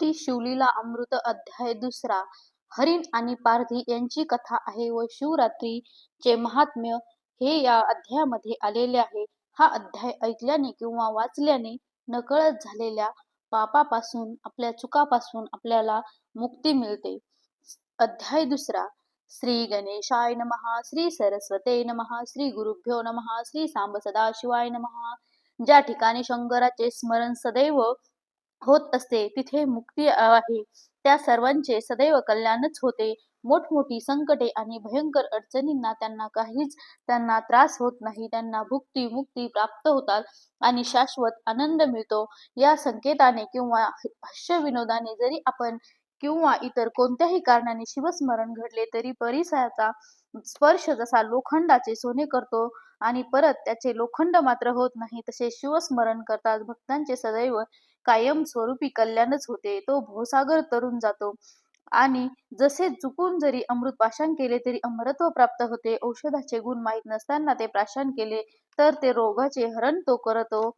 श्री शिवलीला अमृत अध्याय दुसरा. हरिण आणि पारधी यांची कथा आहे व शिवरात्रीचे महात्म्य हे या अध्यायामध्ये आलेले आहे. हा अध्याय ऐकल्याने किंवा वाचल्याने नकळत झालेल्या पापापासून, आपल्या चुकापासून आपल्याला मुक्ती मिळते. अध्याय दुसरा. श्री गणेशाय नमः, श्री सरस्वते नमः, श्री गुरुभ्यो नमः, श्री सांब सदाशिवाय नमः. ज्या ठिकाणी शंकराचे स्मरण सदैव होत असते तिथे मुक्ती आहे. त्या सर्वांचे सदैव कल्याणच होते. मोठमोठी संकटे आणि भयंकर अडचणींना त्यांना त्रास होत नाही. त्यांना भुक्ती मुक्ती प्राप्त होतात आणि शाश्वत आनंद मिळतो. या संकेताने किंवा हास्यविनोदाने जरी आपण किंवा इतर कोणत्याही कारणाने शिवस्मरण घडले तरी परिसराचा स्पर्श जसा लोखंडाचे सोने करतो आणि परत त्याचे लोखंड मात्र होत नाही, तसे शिवस्मरण करतात भक्तांचे सदैव कायम स्वरूपी कल्याणच होते. तो भवसागर तरून जातो आणि जसे चुकून जरी अमृत पाषाण केले तरी अमरत्व प्राप्त होते. औषधाचे गुण माहीत नसताना ते प्राशन केले तर ते रोगाचे हरण तो करतो.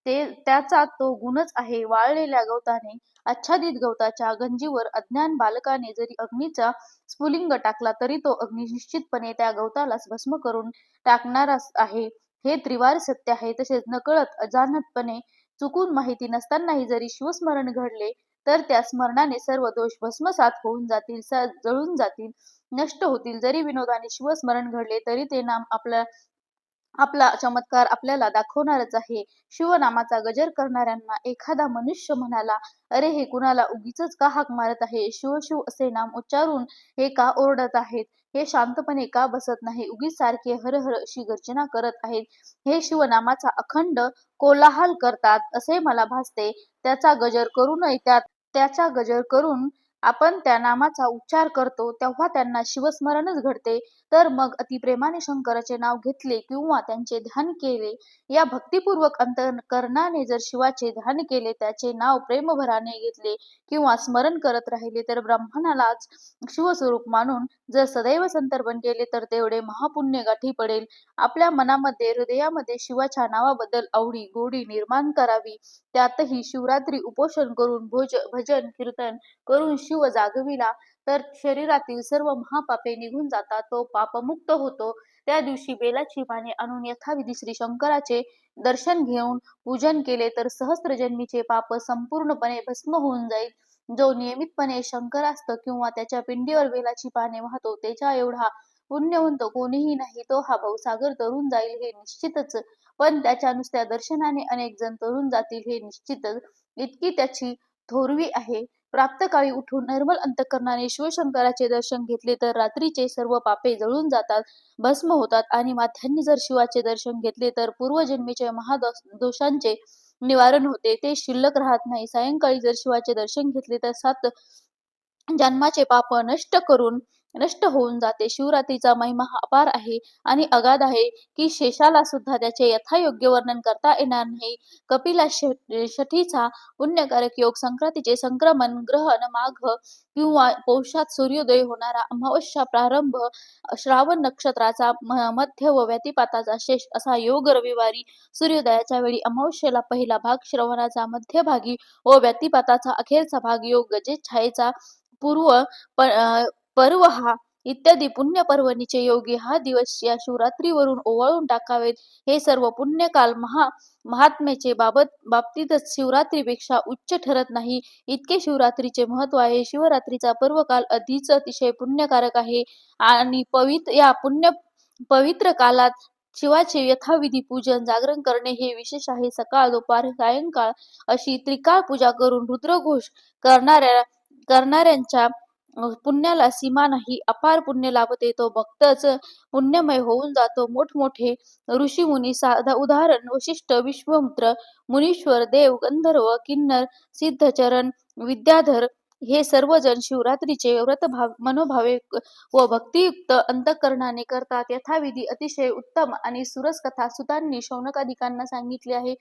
त्याचा तो गुणच आहे. वाळलेल्या गवताने आच्छादित गवताच्या गंजीवर अज्ञान बालकाने जरी अग्नीचा स्फुलिंग टाकला तरी तो अग्नी निश्चितपणे त्या गवतालाच भस्म करून टाकणारा आहे. हे त्रिवार सत्य आहे. तसेच नकळत अजानतपणे चुकून माहिती नसतानाही जरी शिवस्मरण घडले तर त्या स्मरणाने सर्व दोष भस्मसात होऊन जातील, जळून जातील, नष्ट होतील. जरी विनोदाने शिवस्मरण घडले तरी ते नाम आपला चमत्कार आपल्याला दाखवणारच आहे. शिवनामाचा गजर करणाऱ्यांना एखादा मनुष्य म्हणाला, अरे हे कुणाला उगीचच का हाक मारत आहे? शिव शिव असे नाम उच्चारून हे का ओरडत आहेत? हे शांतपणे का बसत नाही? उगीच सारखे हर हर अशी गर्जना करत आहेत. हे शिवनामाचा अखंड कोलाहल करतात असे मला भासते. त्याचा गजर करून आपण त्या नामाचा उच्चार करतो तेव्हा त्यांना शिवस्मरणच घडते. तर मग अतिप्रेमाने शंकराचे नाव घेतले किंवा त्यांचे ध्यान केले, या भक्तिपूर्वक अंतःकरणाने जर शिवाचे ध्यान केले, त्याचे नाव प्रेमभराने घेतले किंवा स्मरण करत राहिले तर ब्रह्मणालाच शिवस्वरूप मानून जर सदैव संतर्पण केले तर तेवढे महापुण्य गाठी पडेल. आपल्या मनामध्ये हृदयामध्ये शिवाच्या नावाबद्दल आवडी गोडी निर्माण करावी. त्यातही शिवरात्री उपोषण करून भजन कीर्तन करून शिव जागविला तर शरीरातील सर्व महापापे निघून जातात. तो पापमुक्त होतो. त्या दिवशी बेलाची पाने आणून यथाविधी श्री शंकराचे दर्शन घेऊन पूजन केले तर सहस्त्रजन्मीचे पाप संपूर्णपणे भस्म होऊन जाईल. जो नियमितपणे शंकरास्त किंवा त्याच्या पिंडीवर बेलाची पाने वाहतो त्याच्या एवढा पुण्यवंत कोणीही नाही. तो हा भवसागर तरून जाईल हे निश्चितच, पण त्याच्या नुसत्या दर्शनाने अनेक जण तरून जातील हे निश्चितच. इतकी त्याची थोरवी आहे. प्राप्तकाळी उठून निर्मल अंतःकरणाने शिवशंकराचे दर्शन घेतले तर रात्रीचे सर्व पापे जळून जातात, भस्म होतात आणि माध्यान्ही जर शिवाचे दर्शन घेतले तर पूर्वजन्मीचे महादोषांचे निवारण होते, ते शिल्लक राहत नाही. सायंकाळी जर शिवाचे दर्शन घेतले तर 7 जन्माचे पाप नष्ट होऊन जाते. शिवरात्रीचा महिमा हा अपार आहे आणि अगाध आहे की शेषाला सुद्धा त्याचे यथायोग्य वर्णन करता येणार नाही. कपिला षठीचा पुण्यकारक योग, संक्रांतीचे संक्रमण, ग्रहण, माघ किंवा पौषात सूर्योदय होणारा अमावस्या, प्रारंभ श्रावण नक्षत्राचा मध्य व व्यतिपाताचा शेष असा योग, रविवारी सूर्योदयाच्या वेळी अमावस्येला पहिला भाग, श्रवणाचा मध्यभागी व व्यतिपाताचा अखेरचा भाग योग, गजेत छायेचा पूर्व पर्व हा इत्यादी पुण्य पर्वणीचे योगी हा दिवस या शिवरात्रीवरून ओवाळून टाकावेत. हे सर्व पुण्यकाल महात्म्याचे बाबतीतच शिवरात्रीपेक्षा उच्च ठरत नाही, इतके शिवरात्रीचे महत्व आहे. शिवरात्रीचा पर्वकाल अतिशय पुण्यकारक आहे आणि या पवित्र कालात शिवाचे यथाविधी पूजन जागरण करणे हे विशेष आहे. सकाळ दुपार सायंकाळ अशी त्रिकाळ पूजा करून रुद्रघोष करणाऱ्यांच्या पुण्याला सीमा नाही. अपार पुण्य लाभते. तो भक्तच पुण्यमय होऊन जातो. मोठमोठे ऋषी मुनी, उदाहरण वशिष्ठ, विश्वामित्र मुनीश्वर, देव, गंधर्व, किन्नर, सिद्धचरण, विद्याधर हे सर्वजण शिवरात्रीचे व्रत मनोभावे व भक्तियुक्त अंतःकरणाने करतात. यथाविधी अतिशय उत्तम आणि सुरस कथा सुतांनी शौनकादिकांना सांगितली आहे.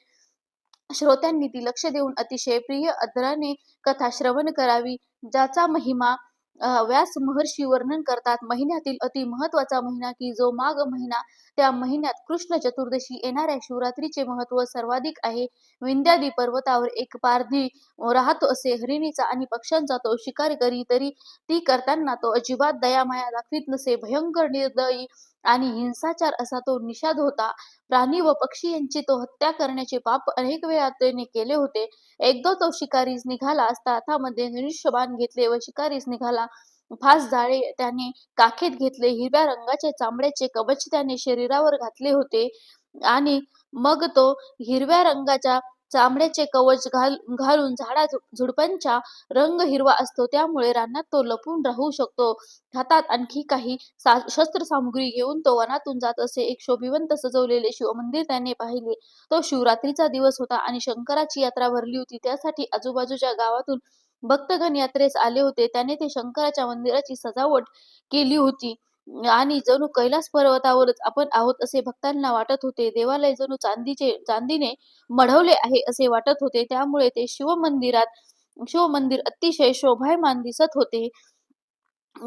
श्रोत्यांनी ती लक्ष देऊन अतिशय प्रिय आदराने कथा श्रवण करावी. ज्याचा महिमा व्यास महर्षी वर्णन करतात, महिन्यातील अति महत्वाचा महिना की जो माघ महिना, त्या महिन्यात कृष्ण चतुर्दशी येणाऱ्या शिवरात्रीचे महत्व सर्वाधिक आहे. विंध्यादी पर्वतावर एक पारधी राहतो असे. हरिणीचा आणि पक्ष्यांचा तो शिकार करी, तरी ती करताना तो अजिबात दयामाया दाखवीत नसे. भयंकर निर्दयी आणि हिंसाचार असा तो निषाद होता. प्राणी व पक्षी यांची तो हत्या करण्याचे पाप अनेक वेळा त्याने केले होते. एकदा तो शिकारीस निघाला असता हातामध्ये धनुष्यबाण घेतले व शिकारीस निघाला. फास जाळे त्याने काखेत घेतले. हिरव्या रंगाचे चामड्याचे कवच त्याने शरीरावर घातले होते आणि मग तो हिरव्या रंगाच्या चामड्याचे कवच घालून झुडपांचा रंग हिरवा असतो, त्यामुळे रानात तो लपून राहू शकतो. हातात आणखी काही शस्त्रसामुग्री घेऊन तो वनातून जात असे. एक शोभिवंत सजवलेले शिवमंदिर त्याने पाहिले. तो शिवरात्रीचा दिवस होता आणि शंकराची यात्रा भरली होती. त्यासाठी आजूबाजूच्या गावातून भक्तगण यात्रेस आले होते. त्याने ते शंकराच्या मंदिराची सजावट केली होती आणि जणू कैलास पर्वतावरच आपण आहोत असे भक्तांना वाटत होते. देवालय जणू चांदीने मढवले आहे असे वाटत होते. त्यामुळे ते शिवमंदिर अतिशय शोभायमान दिसत होते.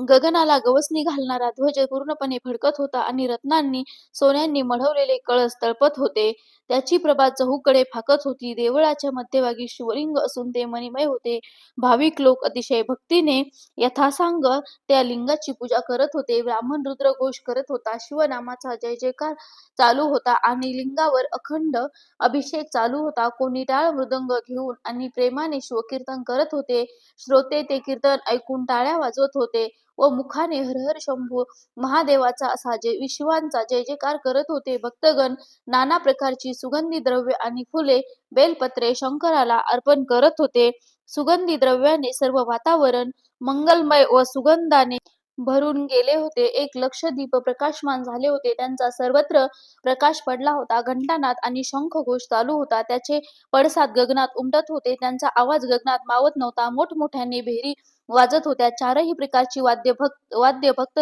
गगनाला गवसणी घालणारा ध्वज पूर्णपणे फडकत होता आणि रत्नांनी सोन्यांनी मढवलेले कळस तळपत होते. त्याची प्रभा चहूकडे फाकत होती. देवळाच्या मध्यभागी शिवलिंग असून ते मणिमय होते. भाविक लोक अतिशय भक्तीने यथासांग त्या लिंगाची पूजा करत होते. ब्राह्मण रुद्र घोष करत होता. शिवनामाचा जय जयकार चालू होता आणि लिंगावर अखंड अभिषेक चालू होता. कोणी टाळ मृदंग घेऊन आणि प्रेमाने शिवकीर्तन करत होते. श्रोते ते कीर्तन ऐकून टाळ्या वाजवत होते व मुखाने हर हर शंभू महादेवाचा असा विश्वांचा जय जयकार करत होते. भक्तगण नाना प्रकारची सुगंधी द्रव्य आणि फुले, बेलपत्रे शंकराला अर्पण करत होते. सुगंधी द्रव्याने सर्व वातावरण मंगलमय व सुगंधाने भरून गेले होते. एक लक्ष दीप प्रकाशमान झाले होते. त्यांचा सर्वत्र प्रकाश पडला होता. घंटानाद आणि शंखघोष चालू होता. त्याचे पडसाद गगनात उमटत होते. त्यांचा आवाज गगनात मावत नव्हता. मोठमोठ्याने भेरी वाजत होत्या. चारही प्रकारची वाद्य भक्त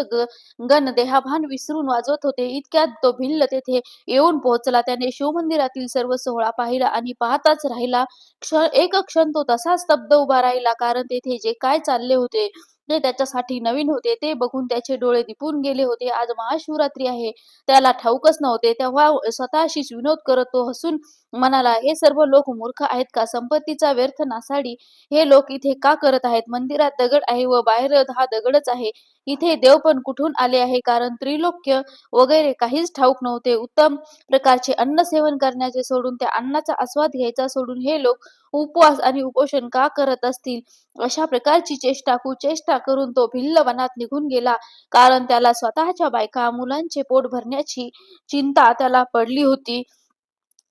गण देहाभान विसरून वाजवत होते. इतक्यात तो भिल्ल तेथे येऊन पोहोचला. त्याने शिवमंदिरातील सर्व सोहळा पाहिला आणि पाहताच राहिला. एक क्षण तो तसा स्तब्ध उभा राहिला, कारण तेथे जे काय चालले होते ते त्याच्यासाठी नवीन होते. ते बघून त्याचे डोळे दिपून गेले होते. आज महाशिवरात्री आहे त्याला ठाऊकच नव्हते. तेव्हा स्वतःशीच विनोद करत तो हसून म्हणाला, हे सर्व लोक मूर्ख आहेत का? संपत्तीचा व्यर्थ नासाडी हे लोक इथे का करत आहेत? मंदिरात दगड आहे व बाहेर हा दगडच आहे. इथे देव पण कुठून आले आहे? कारण त्रिलोक्य वगैरे काहीच ठाऊक नव्हते. उत्तम प्रकारचे अन्न सेवन करण्याचे सोडून त्या अन्नाचा आस्वाद घ्यायचा सोडून हे लोक उपवास आणि उपोषण का करत असतील? अशा प्रकारची कुचेष्टा करून तो भिल्ल वनात निघून गेला. कारण त्याला स्वतःच्या बायका मुलांचे पोट भरण्याची चिंता त्याला पडली होती.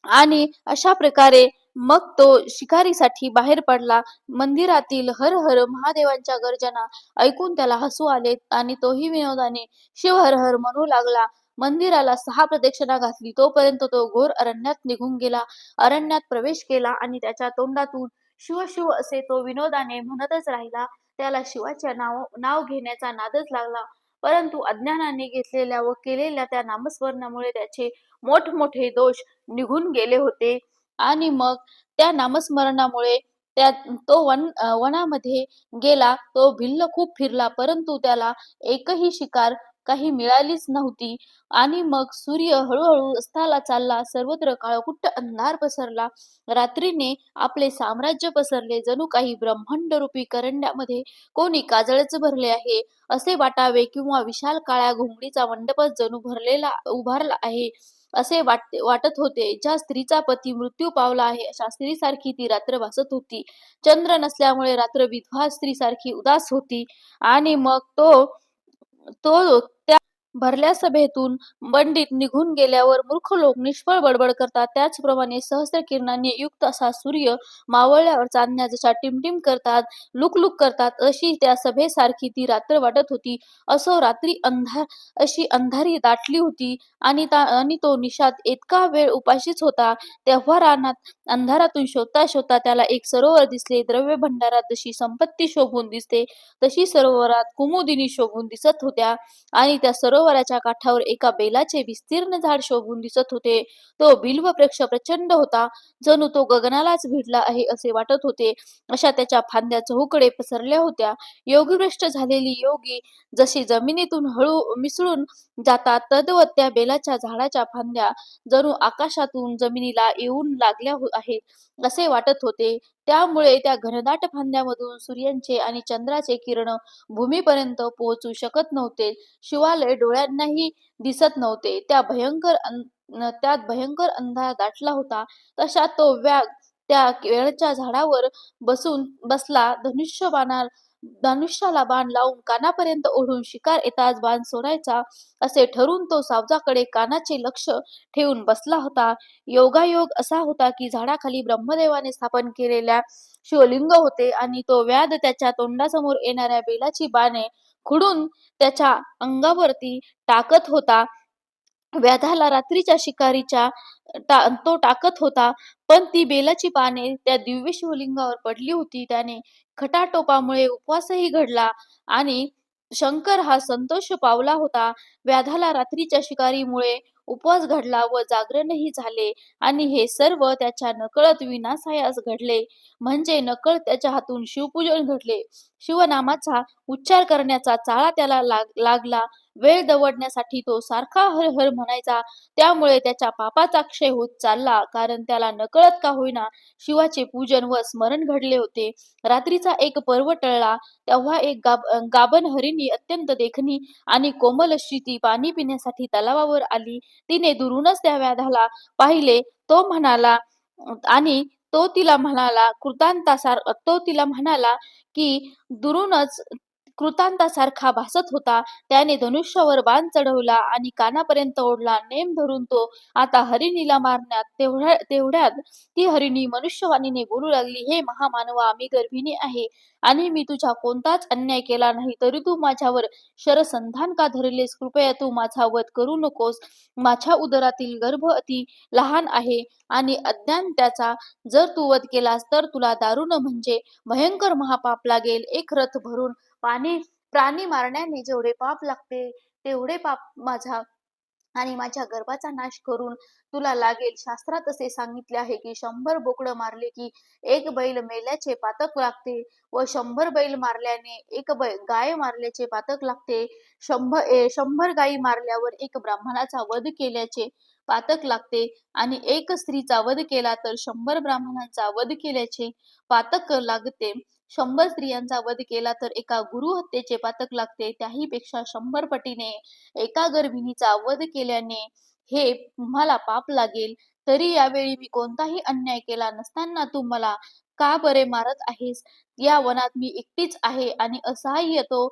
आणि अशा प्रकारे मग तो शिकारीसाठी बाहेर पडला. मंदिरातील हर हर महादेवांच्या गर्जना ऐकून त्याला हसू आले आणि तोही विनोदाने शिव हर हर म्हणू लागला. मंदिराला 6 प्रदक्षिणा घातली. तोपर्यंत तो घोर अरण्यात निघून गेला. अरण्यात प्रवेश केला आणि त्याच्या तोंडातून शिव शिव असे तो विनोदाने म्हणतच राहिला. त्याला शिवाचे नाव घेण्याचा नादच लागला. परंतु अज्ञानाने घेतलेल्या व केलेल्या त्या नामस्मरणामुळे त्याचे मोठमोठे दोष निघून गेले होते. आणि मग त्या नामस्मरणामुळे तो वनामध्ये गेला. तो भिल्ल खूप फिरला, परंतु त्याला एकही शिकार काही मिळालीच नव्हती. आणि मग सूर्य हळूहळू अस्ताला चालला. सर्वत्र काळकुट्ट अंधार पसरला. रात्रीने आपले साम्राज्य पसरले. जणू काही ब्रह्मांडरूपी करंड्यामध्ये कोणी काजळच भरले आहे असे वाटावे, किंवा विशाल काळ्या घोंगडीचा मंडपच जणू उभारला आहे असे वाटत होते. ज्या स्त्रीचा पती मृत्यू पावला आहे अशा स्त्रीसारखी ती रात्र भासत होती. चंद्र नसल्यामुळे रात्र विधवा स्त्रीसारखी उदास होती. आणि मग तो तो त्या भरल्या सभेतून पंडित निघून गेल्यावर मूर्ख लोक निष्फळ बडबड करतात, त्याचप्रमाणे सहस्र किरणांनी युक्त असा सूर्य मावळल्यावर चांदण्या जशा टिमटिम करतात, लुकलुक करतात, अशी त्या सभेसारखी ती रात्र वाटत होती. असो रात्री अशी अंधारी दाटली होती आणि तो निषाद इतका वेळ उपाशीच होता. तेव्हा रानात अंधारातून शोधता शोधता त्याला एक सरोवर दिसले. द्रव्य भंडारात जशी संपत्ती शोभून दिसते तशी सरोवरात कुमुदिनी शोभून दिसत होत्या आणि त्या सरोवर सरोवराच्या काठावर एका बेलाचे विस्तीर्ण झाड शोभून दिसत होते. तो बिल्व वृक्ष प्रचंड होता, जणू तो गगनालाच भिडला आहे असे वाटत होते. अशा त्याच्या फांद्या चहूकडे पसरल्या होत्या. योगभ्रष्ट झालेली योगी जशी जमिनीतून हळू मिसळून जातात, तद्वत त्या बेलाच्या झाडाच्या फांद्या जणू आकाशातून जमिनीला येऊन लागल्या आहेत असे वाटत होते. त्यामुळे त्या घनदाट फांद्यामधून सूर्याचे आणि चंद्राचे किरण भूमीपर्यंत पोहोचू शकत नव्हते. शिवालय डोळ्यांनाही दिसत नव्हते. त्यात भयंकर अंधार दाटला होता. तशात तो व्याघ त्या केळच्या झाडावर बसला. धनुष्याला बाण लावून कानापर्यंत ओढून शिकार येताच बाण सोडायचा असे ठरून तो सावजाकडे कानाचे लक्ष ठेवून बसला होता. योगायोग असा होता की झाडाखाली ब्रह्मदेवाने स्थापन केलेल्या शिवलिंग होते आणि तो व्याध त्याच्या तोंडासमोर येणाऱ्या बेलाची बाणे खुडून त्याच्या अंगावरती टाकत होता. व्याधाला रात्रीच्या शिकारीच्या तो टाकत होता, पण ती बेलाची पाने त्या दिव्य शिवलिंगावर पडली होती. त्याने खटाटोपामुळे उपवासही घडला आणि शंकर हा संतोष पावला होता. व्याधाला रात्रीच्या शिकारीमुळे उपवास घडला व जागरणही झाले आणि हे सर्व त्याच्या नकळत विनासायास घडले. म्हणजे नकळत त्याच्या हातून शिवपूजन घडले. शिवनामाचा उच्चार करण्याचा चाळा त्याला लागला. वेळ दवडण्यासाठी तो सारखा हर हर म्हणायचा. त्यामुळे त्याच्या पापाचा क्षय होत चालला, कारण त्याला नकळत का होईना शिवाचे पूजन व स्मरण घडले होते. रात्रीचा एक पर्व टळला तेव्हा एक गाभण हरिणी अत्यंत देखणी आणि कोमल अशी ती पाणी पिण्यासाठी तलावावर आली. तिने दुरूनच त्या व्याधाला पाहिले. तो म्हणाला आणि तो तिला म्हणाला की दुरूनच कृतांतासारखा भासत होता. त्याने धनुष्यावर बाण चढवला आणि कानापर्यंत ओढला. नेम धरून तो आता हरिणीला मारण्यात तेवढ्यात ती हरिणी मनुष्यवाणीने बोलू लागली. हे महामानवा, मी गर्भिणी आहे आणि मी तुझा कोणताच अन्याय केला नाही, तरी तू माझ्यावर शरसंधान का धरलेस? कृपया तू माझा वध करू नकोस. माझ्या उदरातील गर्भ अति लहान आहे आणि अज्ञान त्याचा. जर तू वध केलास तर तुला दारुण म्हणजे भयंकर महापाप लागेल. एक रथ भरून प्राणी मारण्याने जेवढे पाप लागते तेवढे पाप माझा आणि माझ्या गर्भाचा नाश करून तुला लागेल. शास्त्रात असे सांगितले आहे की 100 बोकड मारले की एक बैल मेल्याचे पातक लागते व 100 बैल मारल्याने एक गाय मारल्याचे पातक लागते. 100 गायी मारल्यावर एक ब्राह्मणाचा वध केल्याचे पातक लागते आणि एक स्त्रीचा वध केला तर 100 ब्राह्मणांचा वध केल्याचे पातक लागते. 100 स्त्रियांचा वध केला तर एका गुरु हत्येचे पातक लागते. त्याही पेक्षा 100 पटीने एका गर्भिणीचा वध केल्याने हे तुम्हाला पाप लागेल. तरी यावेळी मी कोणताही अन्याय केला नसताना तू मला का बरे मारत आहेस? या वनात मी एकटीच आहे आणि असहाय्य तो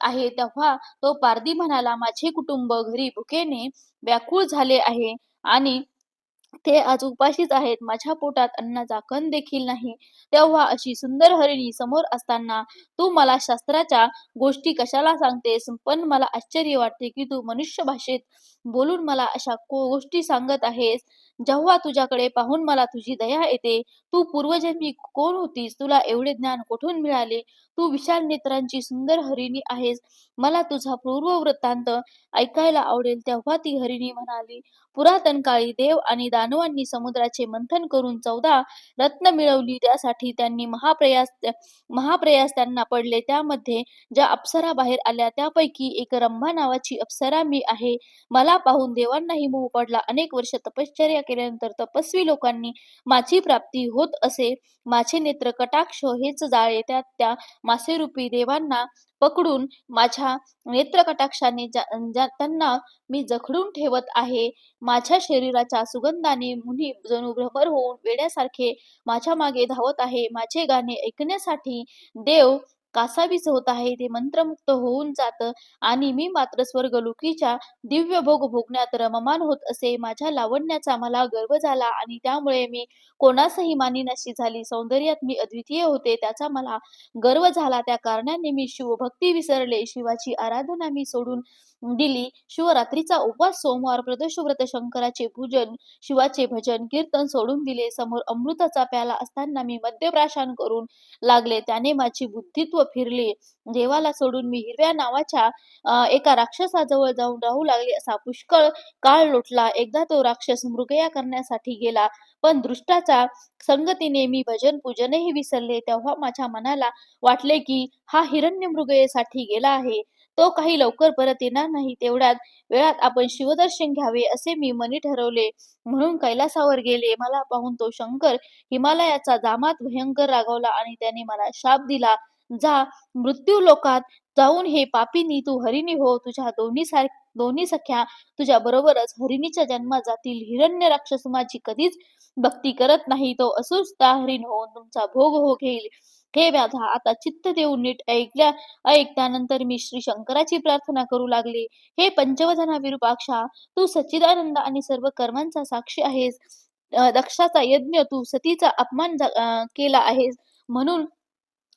आहे. तेव्हा तो पारधी म्हणाला, माझे कुटुंब घरी भुकेने व्याकुळ झाले आहे आणि ते आज उपाशीच आहेत. माझ्या पोटात अन्नाचा कण देखील नाही. तेव्हा अशी सुंदर हरिणी समोर असताना तू मला शास्त्राच्या गोष्टी कशाला सांगतेस? पण मला आश्चर्य वाटते की तू मनुष्य भाषेत बोलून मला अशा गोष्टी सांगत आहेस. जेव्हा तुझ्याकडे पाहून मला तुझी दया येते. तू पूर्वजन्मी कोण होतीस? तुला एवढे ज्ञान कुठून मिळाले? तू विशाल नेत्रांची सुंदर हरिणी आहेस. मला तुझा पूर्व वृत्तांत ऐकायला आवडेल. तेव्हा ती हरिणी म्हणाली, पुरातन काळी देव आणि दानवांनी समुद्राचे मंथन करून 14 रत्न मिळवली. त्यासाठी त्यांनी महाप्रयास त्यांना पडले. त्यामध्ये ज्या अप्सरा बाहेर आल्या त्यापैकी एक रंभा नावाची अप्सरा मी आहे. मला पाहून देवांनाही मोह पडला. अनेक वर्ष तपश्चर्या केल्यानंतर तपस्वी लोकांनी माझी प्राप्ती होत असे. माझे नेत्र कटाक्ष हेच जाळे. त्या मासेरूपी देवांना पकडून माझ्या नेत्र कटाक्षाने त्यांना मी जखडून ठेवत आहे. माझ्या शरीराच्या सुगंधाने मुनी जणू भ्रमर होऊन वेड्यासारखे माझ्या मागे धावत आहे. माझे गाणे ऐकण्यासाठी देव कासावीस होत आहे. ते मंत्रमुक्त होऊन जात आणि मी मात्र स्वर्गलोकीच्या दिव्य भोग भोगण्यात रममाण होत असे. माझ्या लावण्याचा मला गर्व झाला आणि त्यामुळे मी कोणासही मानिनाशी झाली. सौंदर्यात मी अद्वितीय होते, त्याचा मला गर्व झाला. त्या कारणाने मी शिवभक्ती विसरले. शिवाची आराधना मी सोडून दिली. शिवरात्रीचा उपवास, सोमवार, प्रदोषव्रत, शंकराचे पूजन, शिवाचे भजन कीर्तन सोडून दिले. समोर अमृताचा प्याला असताना मी मद्यप्राशन करून लागले. त्याने माझी बुद्धित्व फिरले देवाला सोडून मी हिरव्या नावाच्या एका राक्षसाजवळ जाऊन राहू लागले. असा पुष्कळ काळ लोटला. एकदा तो राक्षस मृगया करण्यासाठी गेला, पण दृष्टाच्या संगतीने मी भजन पूजनही विसरले. तेव्हा माझ्या मनाला वाटले की हा हिरण्य मृगयेसाठी गेला आहे. तो काही लवकर परत येणार नाही. तेवढ्यात वेळात आपण शिवदर्शन घ्यावे असे मी मनी ठरवले. म्हणून कैलासावर गेले. मला पाहून तो शंकर हिमालयाचा दामात भयंकर रागावला आणि त्याने मला शाप दिला. जा, मृत्यू लोकात जाऊन हे पापिनी तू हरिणी हो. तुझ्या दोन्ही सख्या तुझ्या बरोबरच हरिणीच्या जन्मात जातील. हिरण्य राक्षस माझी कधीच भक्ती करत नाही. तो असूच त्या हरिण होऊन तुमचा भोग हो घेईल. हे व्याधा, आता चित्त देऊन नीट ऐक. त्यानंतर मी श्री शंकराची प्रार्थना करू लागले. हे पंचवदना विरूपाक्षा, तू सच्चिदानंद आणि सर्व कर्मांचा साक्षी आहेस. दक्षाचा यज्ञ तू सतीचा अपमान केला आहेस, म्हणून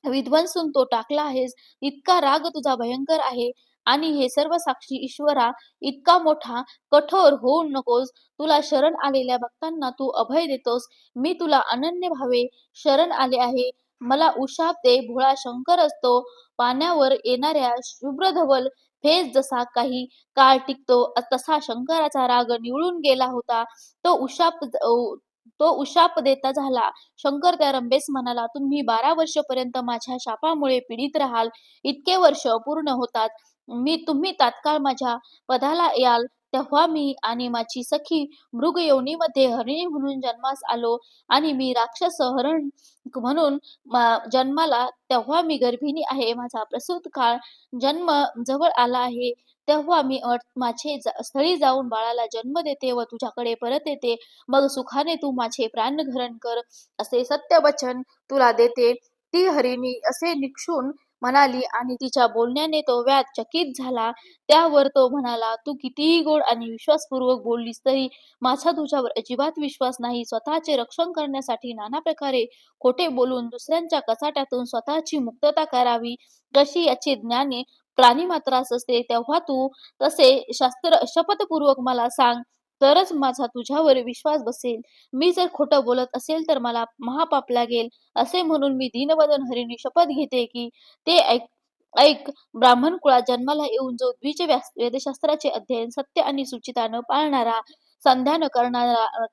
विध्वंसून तो टाकला आहेस. इतका राग तुझा भयंकर आहे आणि हे सर्व साक्षी ईश्वरा, इतका मोठा कठोर होऊ नकोस. तुला शरण आलेल्या भक्तांना तू अभय देतोस. मी तुला अनन्य भावे शरण आले आहे. मला उशाप दे. भोळा शंकर असतो. पाण्यावर येणाऱ्या शुभ्रधवल फेस जसा काही काळ टिकतो, तसा शंकराचा राग निवळून गेला होता. तो उशाप देता झाला. शंकर त्या रंभेस म्हणाला, तुम्ही 12 वर्षपर्यंत माझ्या शापामुळे पीडित राहाल. इतके वर्ष पूर्ण होतात तुम्ही तात्काळ माझ्या पदाला याल. तेव्हा मी आणि माझी सखी मृग योनीमध्ये हरिणी म्हणून जन्मास आलो आणि मी राक्षस हरण म्हणून जन्माला. तेव्हा मी गर्भिणी आहे. माझा प्रसूत काळ जन्म जवळ आला आहे. तेव्हा मी माझे स्थळी जाऊन बाळाला जन्म देते व तुझ्याकडे परत येते. मग सुखाने तू माझे प्राणघरण कर असे सत्य वचन तुला देते. ती हरिणी असे निक्षून म्हणाली आणि तिच्या बोलण्याने तो व्याध चकित झाला. त्यावर तो म्हणाला, तू कितीही गोड आणि विश्वासपूर्वक बोललीस तरी माझा तुझ्यावर अजिबात विश्वास नाही. स्वतःचे रक्षण करण्यासाठी नाना प्रकारे खोटे बोलून दुसऱ्यांच्या कचाट्यातून स्वतःची मुक्तता करावी, कशी याचे ज्ञान प्राणिमात्रास असते. तेव्हा तू तसे शपथपूर्वक मला सांग, तरच माझा तुझ्यावर विश्वास बसेल. मी जर खोटं बोलत असेल तर मला महापाप लागेल. असे म्हणून मी दीनवदन हरिणी शपथ घेते की ते ऐक ऐक ब्राह्मण कुळात जन्माला येऊन जो वेदशास्त्राचे अध्ययन सत्य आणि सुचिता न पाळणारा, संध्या न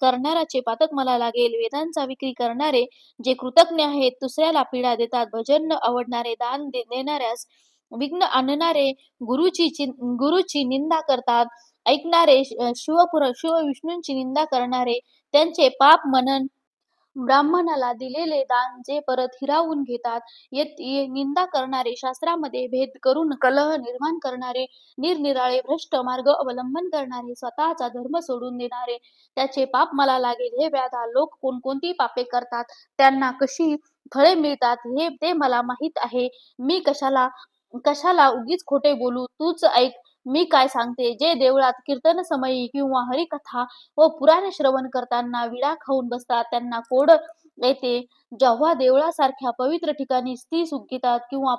करणाराचे पातक मला लागेल. वेदांचा विक्री करणारे जे कृतज्ञ आहेत, दुसऱ्याला पीडा देतात, भजन न आवडणारे, दान देणाऱ्यास विघ्न आणणारे, गुरुची निंदा करतात, ऐकणारे, शिव विष्णूंची निंदा करणारे, त्यांचे पाप मनन, ब्राह्मणाला दिलेले दान जे परत हिरावून घेतात, निंदा करणारे, शास्त्रामध्ये भेद करून कलह निर्माण करणारे, निरनिराळे भ्रष्ट मार्ग अवलंबन करणारे, स्वतःचा धर्म सोडून देणारे, त्याचे पाप मला लागेल. हे व्याधा, लोक कोणकोणती पापे करतात, त्यांना कशी फळे मिळतात हे ते मला माहीत आहे. मी कशाला कशाला उगीच खोटे बोलू. तूच ऐक मी काय सांगते. जे देवळात कीर्तन समयी किंवा हरिकथा व पुराण श्रवण करताना विडा खाऊन बसतात, त्यांना कोड येते. जेव्हा देवळासारख्या पवित्र ठिकाणी स्त्री सुखितात किंवा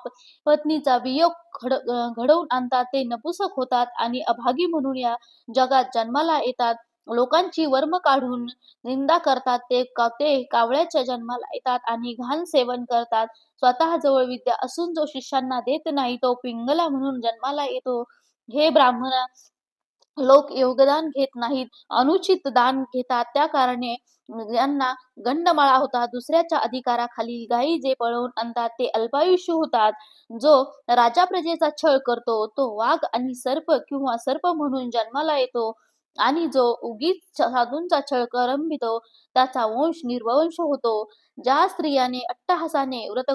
पत्नीचा वियोग घडवून आणतात, ते नपुसक होतात आणि अभागी म्हणून या जगात जन्माला येतात. लोकांची वर्म काढून निंदा करतात, ते कावळ्याच्या जन्माला येतात आणि घाण सेवन करतात. स्वतः जवळ विद्या असून जो शिष्यांना देत नाही, तो पिंगला म्हणून जन्माला येतो. हे ब्राह्मणा, लोक योगदान घेत नाहीत, अनुचित दान घेतात. त्या कारणे यांना गंडमाळा होतात. दुसऱ्याच्या अधिकाराखाली गायी जे पळवून आणतात, ते अल्पायुष्य होतात. जो राजा प्रजेचा छळ करतो, तो वाघ आणि सर्प किंवा सर्प म्हणून जन्माला येतो आणि जो उगीच साधूंचा छळ करंभितो, त्याचा वंश निर्वंश होतो. ज्या स्त्रियाने अट्टहासाने व्रत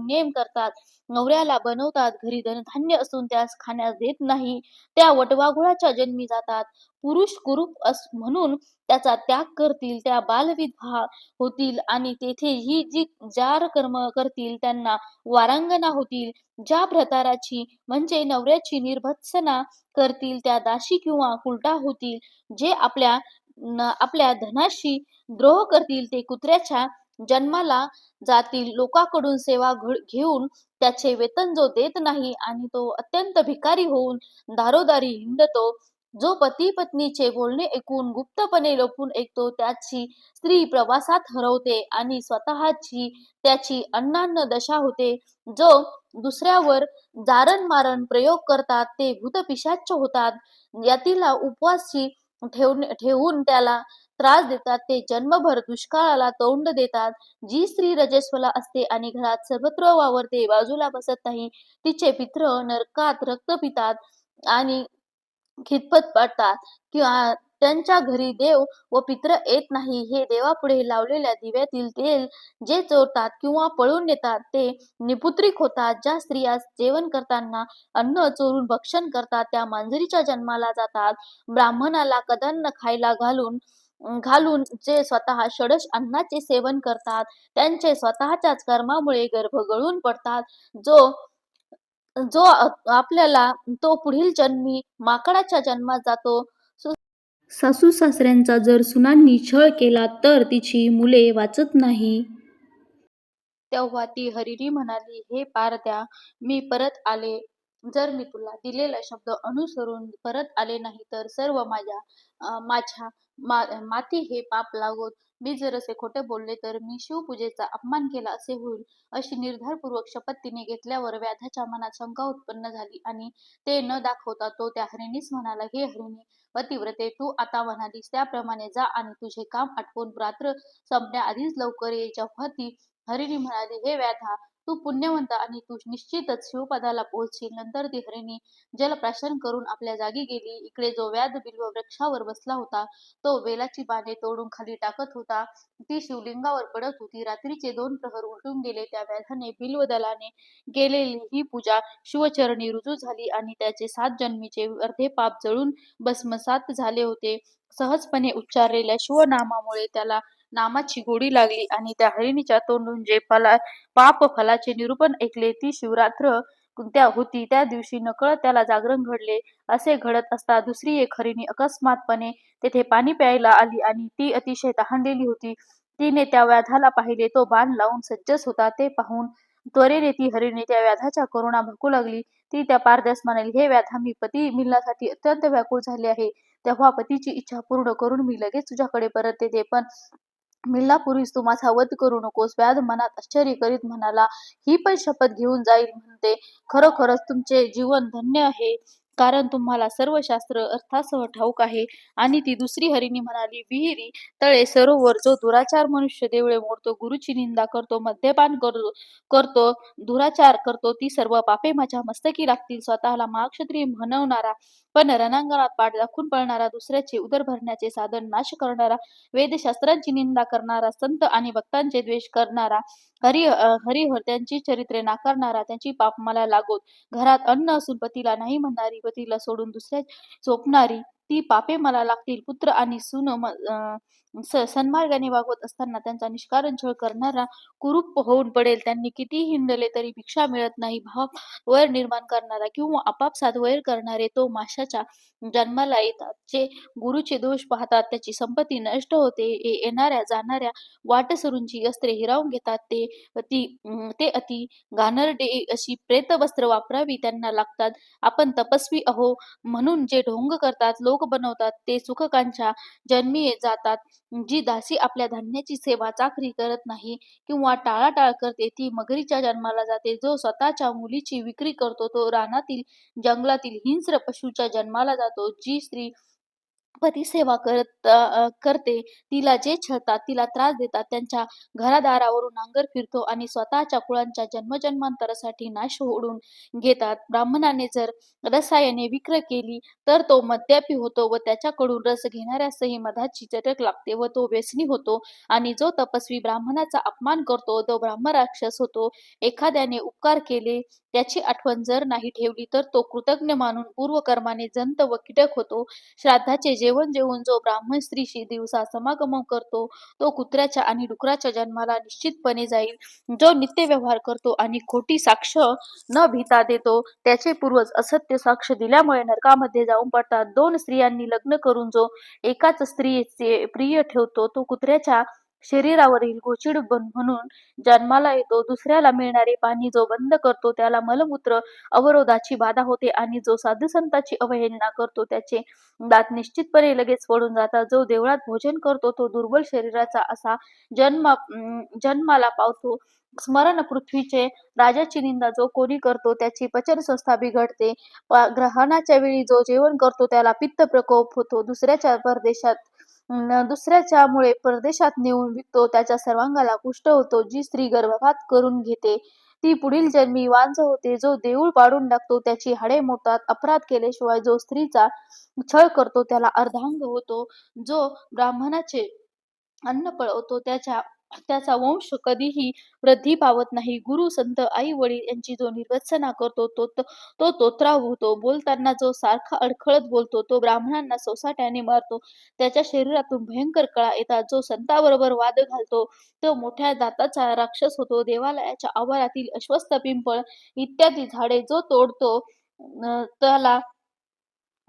नेम करतात, नवऱ्याला बनवतात, घरी धनधान्य असून त्यास खाण्यास देत नाही, त्या वटवाघुळाच्या जन्मी जातात. पुरुष कुरूप म्हणून त्याचा त्याग करतील, त्या बालविधवा होतील आणि तेथे ही जी जार कर्म करतील त्यांना वारांगना होतील. ज्या प्रताराची म्हणजे नवऱ्याची निर्भत्सना करतील, त्या दासी किंवा उलटा होतील. जे आपल्या धनाशी द्रोह करतील, ते कुत्र्याच्या जन्माला जातील. लोकांकडून सेवा घेऊन त्याचे वेतन जो देत नाही आणि तो अत्यंत भिकारी होऊन दारोदारी हिंडतो, जो पती पत्नीचे बोलणे ऐकून गुप्तपणे लपून ऐकतो त्याची स्त्री प्रवासात हरवते आणि स्वतःची त्याची अन्नान्न दशा होते. जो दुसऱ्यावर जारण मारण प्रयोग करतात ते भूतपिशाच होतात. यातीला उपवासी ठेवून त्याला त्रास देतात ते जन्मभर दुष्काळाला तोंड देतात. जी स्त्री रजस्वला असते आणि घरात सर्वत्र वावरते बाजूला बसत नाही तिचे पित्र नरकात रक्त पितात आणि खितपत पडतात किंवा त्यांच्या घरी देव व पित्र येत नाही. हे देवापुढे लावलेल्या दिव्यातील तेल जे चोरतात किंवा पळून नेतात ते निपुत्रिक होतात. ज्या स्त्रिया जेवण करताना अन्न चोरून भक्षण करतात त्या मांजरीच्या जन्माला जातात. ब्राह्मणाला कदान्न खायला घालून जे स्वतः षडश अन्नाचे सेवन करतात त्यांचे स्वतःच्याच कर्मामुळे गर्भ गळून पडतात. जो जो आपल्याला तो पुढील जन्मी माकडाच्या जन्मात जातो. सासू सासऱ्यांचा जर सुनांनी छळ केला तर तिची मुले वाचत नाही. तेव्हा ती हरिणी म्हणाली, हे पारध्या, मी परत आले. जर मी तुला दिलेला शब्द अनुसरून परत आले नाही तर सर्व माझ्या माती हे पाप लागोत. मी जर असे खोटे बोलले तर मी शिवपूजेचा अपमान केला असे होईल. अशी निर्धारपूर्वक शपथ तिने घेतल्यावर व्याधाच्या मनात शंका उत्पन्न झाली आणि ते न दाखवता तो त्या हरिणीस म्हणाला, हे हरिणी पतिव्रते, तू आता म्हणालीस त्याप्रमाणे जा आणि तुझे काम आटपून रात्र संपण्याआधीच लवकर ये. जेव्हा ती हरिणी म्हणाली, हे व्याधा, तू पुण्यवंत आणि तू निश्चितच शिवपदाला पोहोचशील. नंतर ती हरिणी जलप्राशन करून आपल्या जागी गेली. इकडे जो व्याध बिल्व वृक्षावर बसला होता तो वेलाची पाने तोडून खाली टाकत होता. ती शिवलिंगावर पडत होती. रात्रीचे 2 प्रहर उलटून गेले. त्या व्याधाने बिल्व दलाने केलेली ही पूजा शिवचरणी रुजू झाली आणि त्याचे 7 जन्मीचे अर्धे पाप जळून भस्मसात झाले होते. सहजपणे उच्चारलेल्या शिवनामामुळे त्याला नामाची गोडी लागली आणि त्या हरिणीच्या तोंडून जे पाप फलाचे निरूपण ऐकले ती शिवरात्र होती. त्या दिवशी नकळत त्याला जागरण घडले. असे घडत असता दुसरी एक हरिणी अकस्मातपणे तेथे पाणी प्यायला आली आणि ती अतिशय तहानलेली होती. तिने त्या व्याधाला पाहिले. तो बाण लावून सज्जस होता. ते पाहून त्वरेने ती हरिणी त्या व्याधाच्या करुणा भकू लागली. ती त्या पारध्यास म्हणाली, हे व्याधा, मी पती मिलनासाठी अत्यंत व्याकुळ झाले आहे. तेव्हा पतीची इच्छा पूर्ण करून मी लगेच तुझ्याकडे परत येते. पण मिलनापूर्वीच तू माझा वध करू नकोस. व्याध मनात आश्चर्य करीत म्हणाला, ही पण शपथ घेऊन जाईल म्हणते. खरोखरच तुमचे जीवन धन्य आहे, कारण तुम्हाला सर्व शास्त्र अर्थासह ठाऊक आहे. आणि ती दुसरी हरिणी म्हणाली, विहिरी, तळे, सरोवर, जो दुराचार मनुष्य देवळे मोडतो, गुरुची निंदा करतो, मद्यपान करतो, दुराचार करतो, ती सर्व पापे माझ्या मस्तकी लागतील. स्वतःला महाक्षत्रिय म्हणवणारा पण रणांगणात पाठ दाखवून पळणारा, दुसऱ्याचे उदर भरण्याचे साधन नाश करणारा, वेदशास्त्रांची निंदा करणारा, संत आणि भक्तांचे द्वेष करणारा, हरिहर त्यांची चरित्रे नाकारणारा, त्यांची पाप मला लागोत. घरात अन्न असून पतीला नाही म्हणणारी, पतीला सोडून दुसऱ्या चोपणारी, ती पापे मला लागतील. पुत्र आणि सून सन्मार्गाने वागवत असताना त्यांचा निष्कारण छळ करणारा कुरूप होऊन पडेल. त्यांनी किती हिंडले तरी भिक्षा मिळत नाही. भाव वैर निर्माण करणारा किंवा आपापसात वैर करणारे तो माशाच्या जन्माला येतात. जे गुरुचे दोष पाहतात त्याची संपत्ती नष्ट होते. येणाऱ्या जाणाऱ्या वाटसरूंची अस्त्रे हिरावून घेतात. ते अति घाणेरडे अशी प्रेतवस्त्र वापरावी त्यांना लागतात. आपण तपस्वी आहो म्हणून जे ढोंग करतात, लोक बनवतात, ते सुखकांच्या जन्मी जातात. जी दासी आपल्या धान्याची सेवा चाकरी करत नाही किंवा टाळाटाळ करते ती मगरीच्या जन्माला जाते. जो स्वतःच्या मुलीची विक्री करतो तो रानातील जंगलातील हिंस्र पशूच्या जन्माला जातो. जी स्त्री पतिसेवा करते तिला जे छळतात, तिला त्रास देतात, त्यांच्या घरादारावरून नांगर फिरतो आणि स्वतःच्या कुळांच्या जन्मजन्मांतरासाठी नाश ओढून घेतात. ब्राह्मणाने जर रसायने विक्र केली तर तो मद्यपी होतो व त्याच्याकडून रस घेणाऱ्यासही मधाची चटक लागते व तो व्यसनी होतो. आणि जो तपस्वी ब्राह्मणाचा अपमान करतो तो ब्रह्मराक्षस होतो. एखाद्याने उपकार केले त्याची आठवण जर नाही ठेवली तर तो कृतज्ञ मानून पूर्वकर्माने जंत व कीटक होतो. श्राद्धाचे जेवण जेवून जो ब्राह्मण स्त्रीशी दिवसा समागम करतो तो कुत्र्याच्या आणि डुकराच्या जन्माला निश्चितपणे जाईल. जो नित्य व्यवहार करतो आणि खोटी साक्ष न भीता देतो त्याचे पूर्वज असत्य साक्ष दिल्यामुळे नरकामध्ये जाऊन पडतात. 2 स्त्रियांनी लग्न करून जो एकाच स्त्रीचे प्रिय ठेवतो तो कुत्र्याच्या शरीरावरील गोचिड म्हणून जन्माला येतो. दुसऱ्याला मिळणारे पाणी जो बंद करतो त्याला मलमूत्र अवरोधाची बाधा होते आणि जो साधुसंतांची अवहेलना करतो त्याचे दात निश्चितपणे लगेच पडून जातात. जो देवळात भोजन करतो तो दुर्बल शरीराचा असा जन्माला पावतो. स्मरण पृथ्वीचे राजाची निंदा जो कोणी करतो त्याची पचनसंस्था बिघडते. ग्रहणाच्या वेळी जो जेवण करतो त्याला पित्त प्रकोप होतो. दुसऱ्याच्यामुळे परदेशात नेऊन विकतो त्याच्या सर्वांगाला कुष्ठ होतो. जी स्त्री गर्भपात करून घेते ती पुढील जन्मी वांझ होते. जो देऊळ पाडून टाकतो त्याची हाडे मोडतात. अपराध केल्याशिवाय जो स्त्रीचा छळ करतो त्याला अर्धांग होतो. जो ब्राह्मणाचे अन्न पळवतो त्याचा वंश कधीही वृद्धी पावत नाही. गुरु, संत, आई वडील यांची जो निर्वंसना करतो तो तोत्राव होतो. बोलताना जो सारखा अडखळत बोलतो तो ब्राह्मणांना सोसाट्याने मारतो. त्याच्या शरीरातून भयंकर कळा येतात. जो संतांबरोबर वाद घालतो तो मोठ्या दाताचा राक्षस होतो. देवालयाच्या आवारातील अश्वत्थ, पिंपळ इत्यादी झाडे जो तोडतो त्याला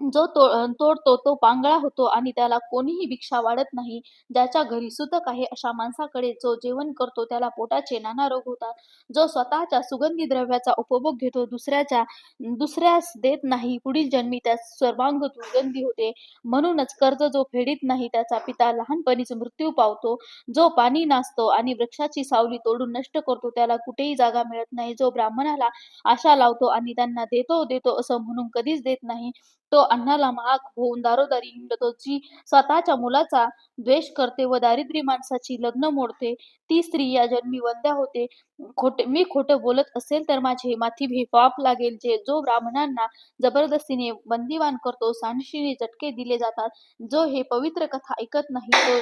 तोडतो तो पांगळा होतो आणि त्याला कोणीही भिक्षा वाढत नाही. ज्याच्या घरी सुतक आहे अशा माणसाकडे जो जेवण करतो त्याला पोटाचे नाना रोग होतात. जो स्वतःच्या सुगंधी द्रव्याचा उपभोग घेतो दुसऱ्यास देत नाही पुढील जन्मी त्यास सर्वांग दुर्गंधी होते. म्हणूनच कर्ज जो फेडीत नाही त्याचा पिता लहानपणीच मृत्यू पावतो. जो पाणी नासतो आणि वृक्षाची सावली तोडून नष्ट करतो त्याला कुठेही जागा मिळत नाही. जो ब्राह्मणाला आशा लावतो आणि त्यांना देतो देतो असं म्हणून कधीच देत नाही तो अन्नाला महाग होऊन दारोदारी हिंडतो. जी स्वतःच्या मुलाचा द्वेष करते व दारिद्र्य माणसाची लग्न मोडते ती स्त्री या जन्मी वंध्या होते. मी खोटं बोलत असेल तर माझे माथी पाप लागेल. जो ब्राह्मणांना जबरदस्तीने बंदिवान करतो सांडशीने चटके दिले जातात. जो हे पवित्र कथा ऐकत नाही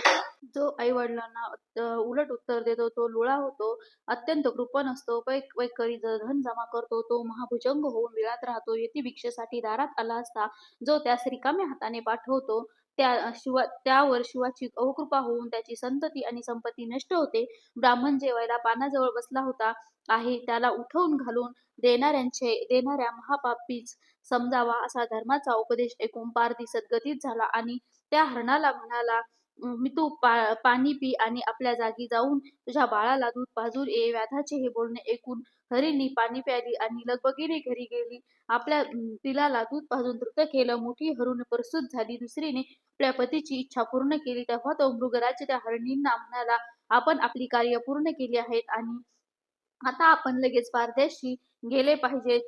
जो आई वडिलांना उलट उत्तर देतो तो लुळा होतो. अत्यंत कृपण असतो. पैकरी धन जमा करतो तो महाभुजंग होऊन विळात राहतो. यती भिक्षेसाठी दारात आला असता जो त्यास रिकाम्या हाताने पाठवतो त्यावर शिवाची अवकृपा होऊन त्याची संतती आणि संपत्ती नष्ट होते. ब्राह्मण जेवायला पानाजवळ बसला होता आहे त्याला उठवून घालून देणाऱ्या महापापीच समजावा असा धर्माचा उपदेश ऐकून पारधी सद्गतीत झाला आणि त्या हरणाला म्हणाला, मी तू पाणी पी आणि आपल्या जागी जाऊन तुझ्या बाळाला दूध पाजून ये. व्याधाचे हे बोलणे ऐकून हरीणी पाणी प्याली आणि लगबगीने घरी गेली. आपल्या पिलाला दूध पाजून तृप्त केलं. मोठी हरून प्रसूत झाली. दुसरीने आपल्या पतीची इच्छा पूर्ण केली. तेव्हा तो मृगराज त्या हरणींना म्हणाला, आपण आपली कार्य पूर्ण केली आहेत आणि आता आपण लगेच पारध्याशी गेले पाहिजे.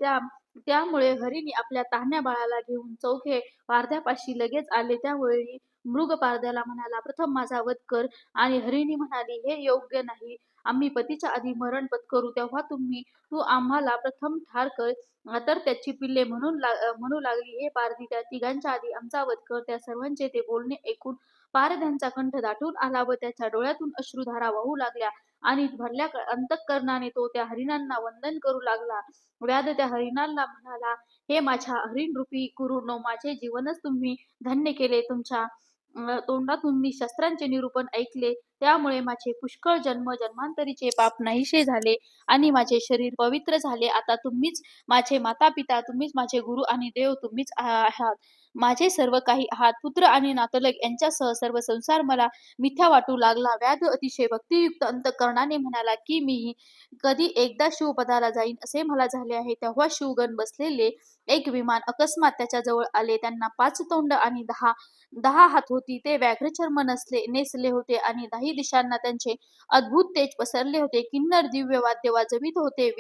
त्यामुळे हरिणी आपल्या तहान्या बाळाला घेऊन चौघे पारध्यापाशी लगेच आले. त्यावेळी मृग पारध्याला म्हणाला, प्रथम माझा वध कर. आणि हरिणी म्हणाली, हे योग्य नाही. आम्ही पतीच्या आधी मरण पत्करू. तेव्हा तू आम्हाला प्रथम ठार कर. तर त्याची पिल्ले म्हणू लागली, हे पारधी त्या तिघांच्या आधी आमचा वध कर. त्या सर्वांचे ते बोलणे ऐकून पारध्यांचा कंठ दाटून आला व त्याच्या डोळ्यातून अश्रुधारा वाहू लागल्या आणि भरल्या अंतःकरणाने तो त्या हरिणांना वंदन करू लागला. व्याध त्या हरिणांना म्हणाला, हे माझ्या हरिणरूपी कुरूनो, माझे जीवनच तुम्ही धन्य केले. तुमच्या तोंडातून मी शस्त्रांचे निरूपण ऐकले. त्यामुळे माझे पुष्कळ जन्मांतरीचे पाप नाहीसे झाले आणि माझे शरीर पवित्र झाले. आता तुम्हीच माझे माता पिता, तुम्हीच माझे गुरु आणि देव तुम्हीच आहात. माझे सर्व काही आहात. पुत्र आणि नातलग यांच्यासह सर्व संसार मला मिथ्या वाटू लागला. व्याध अतिशय भक्तियुक्त अंतःकरणाने म्हणाला की मी कधी एकदा शिवपदाला जाईन असे मला झाले आहे. तेव्हा शिवगण बसलेले एक विमान अकस्मात त्याच्या जवळ आले. त्यांना 5 तोंड आणि 10 हात होती. ते व्याघ्रचर्म नेसले होते आणि 10 दिशांना त्यांचे अद्भुत तेज पसरले होते. किन्नर दिव्य वाद्य वाजवित होते.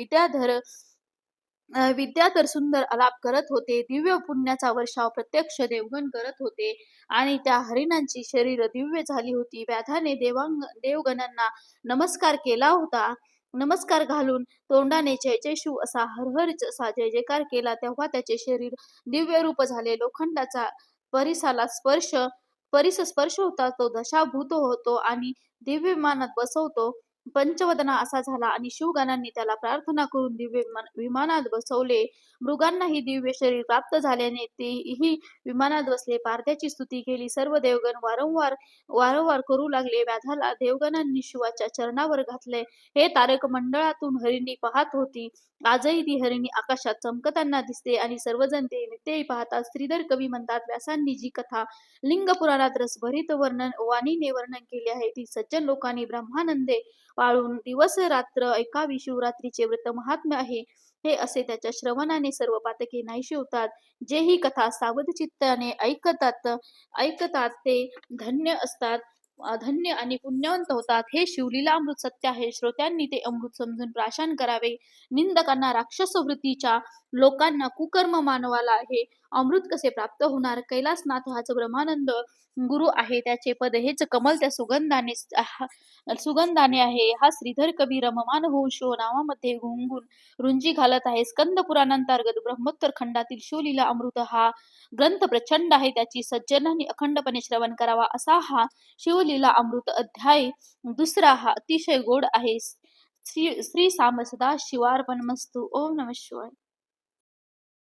विद्याधर सुंदर आलाप करत होते. दिव्य पुण्याचा वर्षाव प्रत्यक्ष देवगण करत होते आणि त्या हरिणांची शरीर दिव्य झाली होती. व्याधाने देवगणांना नमस्कार केला होता. नमस्कार घालून तोंडाने जय जय शिव असा हर हर असा जय जयकार केला. तेव्हा त्याचे शरीर दिव्य रूप झाले. लोखंडाचा परिस स्पर्श होता तो दशाभूत होतो आणि दिव्य विमानात बसवतो. पंचवदना असा झाला आणि शिवगणांनी त्याला प्रार्थना करून दिव्य विमानात बसवले. मृगांनाही दिव्य शरीर प्राप्त झाल्याने तेही विमानात बसले. पार्थ्याची स्तुती केली. सर्व देवगण वारंवार वारंवार करू लागले. व्याधाला देवगणांनी शिवाच्या चरणावर घातले. हे तारक मंडळातून हरिणी पाहत होती. आजही ती हरिणी आकाशात चमकताना दिसते आणि सर्वजण ते नित्यही पाहतात. श्रीधर कवी म्हणतात, व्यासांनी जी कथा लिंग पुराणात रसभरीत वाणीने वर्णन केले आहे, ती सज्जन लोकांनी ब्रह्मानंदे पाळून दिवस रात्र ऐकावी. शिवरात्रीचे व्रत महात्म्य आहे हे असे त्याच्या श्रवणाने सर्व पातके नाहीशी होतात. जे ही कथा सावध चित्ताने ऐकतात ते धन्य असतात. धन्य आणि पुण्यवंत होतात. हे शिवलीला अमृत सत्य आहे. श्रोत्यांनी ते अमृत समजून प्राशन करावे. निंदकांना राक्षस वृत्तीच्या लोकांना कुकर्म मानवाला हे अमृत कसे प्राप्त होणार? कैलासनाथ हाच ब्रह्मानंद गुरु आहे. त्याचे पद हेच कमल त्या सुगंधाने आहे. हा श्रीधर कवी रममान होऊन शिवनामामध्ये गुंगून रुंजी घालत आहे. स्कंद पुराणांतर्गत ब्रह्मोत्तर खंडातील शिवलीला अमृत हा ग्रंथ प्रचंड आहे. त्याची सज्जनांनी अखंडपणे श्रवण करावा. असा हा शिवलीला अमृत अध्याय दुसरा हा अतिशय गोड आहे. श्री श्री साम सदा शिवार्पणमस्तु. ओम नमः शिवाय.